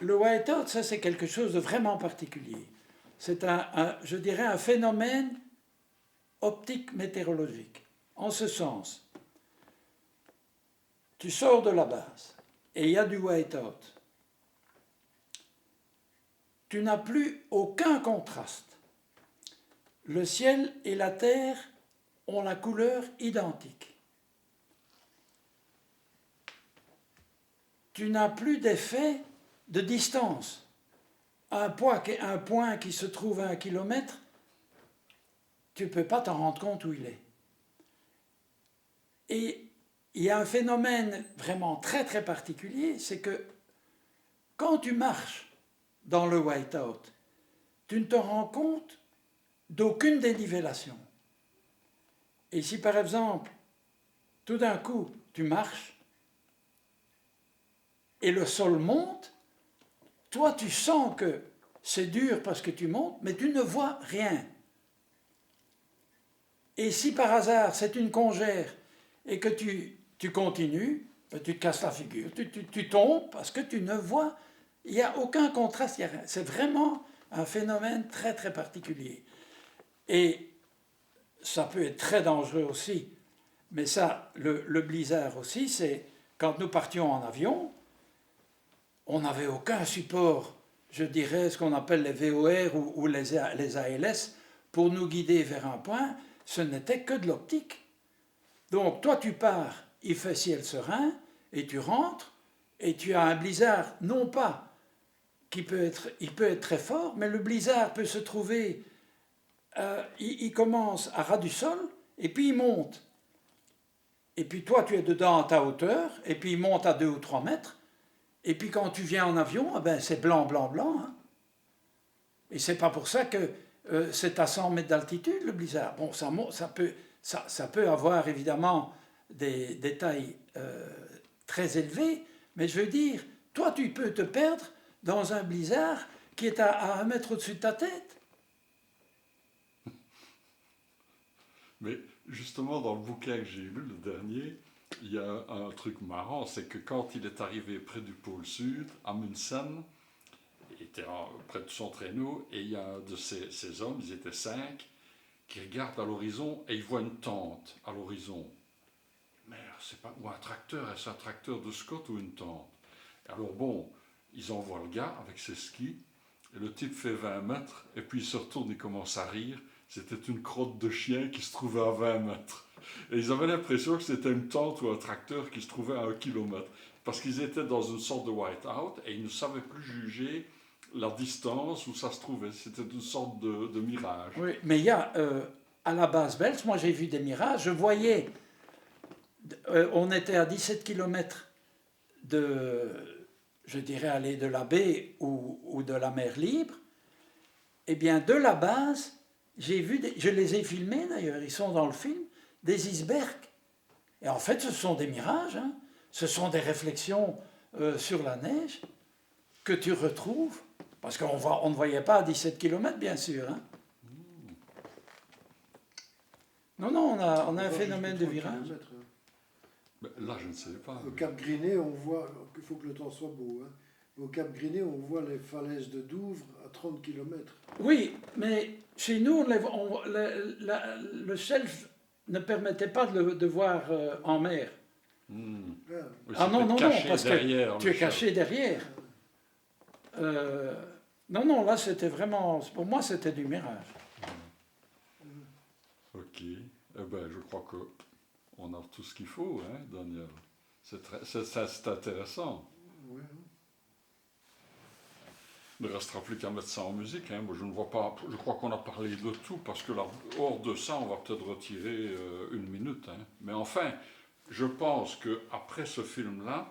le whiteout, ça c'est quelque chose de vraiment particulier. C'est je dirais, un phénomène optique météorologique. En ce sens, tu sors de la base et il y a du whiteout. Tu n'as plus aucun contraste. Le ciel et la terre ont la couleur identique. Tu n'as plus d'effet de distance. Un point qui se trouve à 1 kilomètre, tu ne peux pas t'en rendre compte où il est. Et il y a un phénomène vraiment très très particulier, c'est que quand tu marches dans le whiteout, tu ne te rends compte d'aucune dénivellation. Et si par exemple, tout d'un coup, tu marches et le sol monte, toi tu sens que c'est dur parce que tu montes, mais tu ne vois rien. Et si par hasard c'est une congère et que tu continues, ben, tu te casses la figure, tu tombes parce que tu ne vois, il n'y a aucun contraste, il y a rien. C'est vraiment un phénomène très très particulier. Et ça peut être très dangereux aussi, mais ça, le blizzard aussi, c'est quand nous partions en avion, on n'avait aucun support, je dirais, ce qu'on appelle les VOR ou les ALS, pour nous guider vers un point, ce n'était que de l'optique. Donc toi tu pars, il fait ciel serein, et tu rentres, et tu as un blizzard, non pas, il peut être très fort, mais le blizzard peut se trouver, il commence à ras du sol, et puis il monte. Et puis toi tu es dedans à ta hauteur, et puis il monte à 2 ou 3 mètres, et puis quand tu viens en avion, eh ben, c'est blanc, blanc, blanc. Hein. Et c'est pas pour ça que c'est à 100 mètres d'altitude le blizzard. Bon, ça peut avoir évidemment des détails très élevés, mais je veux dire, toi tu peux te perdre dans un blizzard qui est à 1 mètre au-dessus de ta tête. Mais justement, dans le bouquin que j'ai lu, le dernier, il y a un truc marrant, c'est que quand il est arrivé près du pôle sud, Amundsen, il était près de son traîneau, et il y a un de ces hommes, ils étaient 5, qui regardent à l'horizon et ils voient une tente à l'horizon. Mais c'est pas, ou un tracteur, est-ce un tracteur de Scott ou une tente? Alors bon, ils envoient le gars avec ses skis, et le type fait 20 mètres, et puis il se retourne et commence à rire. C'était une crotte de chien qui se trouvait à 20 mètres. Et ils avaient l'impression que c'était une tente ou un tracteur qui se trouvait à 1 kilomètre. Parce qu'ils étaient dans une sorte de white-out et ils ne savaient plus juger la distance où ça se trouvait. C'était une sorte de mirage. Oui, mais il y a, à la base belge, moi j'ai vu des mirages, je voyais, on était à 17 kilomètres de, je dirais, aller de la baie ou de la mer libre, eh bien, de la base, j'ai vu, je les ai filmés d'ailleurs, ils sont dans le film, des icebergs. Et en fait, ce sont des mirages, hein. Ce sont des réflexions sur la neige que tu retrouves, parce qu'on ne voyait pas à 17 km, bien sûr. Hein. Non, non, on a un phénomène de virage. Là, je ne sais pas. Au Cap Griné, on voit, il faut que le temps soit beau, hein. Au Cap Griné, on voit les falaises de Douvres à 30 km. Oui, mais chez nous, le shelf ne permettait pas de voir en mer. Oui, Ah non, non, non, parce que tu es caché shelf. derrière. Non, non, là, c'était vraiment... Pour moi, c'était du mirage. Ok. Eh ben, je crois qu'on a tout ce qu'il faut, hein, Daniel. C'est intéressant. Ouais. Il ne restera plus qu'à mettre ça en musique. Hein. Moi, je ne vois pas. Je crois qu'on a parlé de tout, parce que là, hors de ça, on va peut-être retirer 1 minute. Hein. Mais enfin, je pense qu'après ce film-là,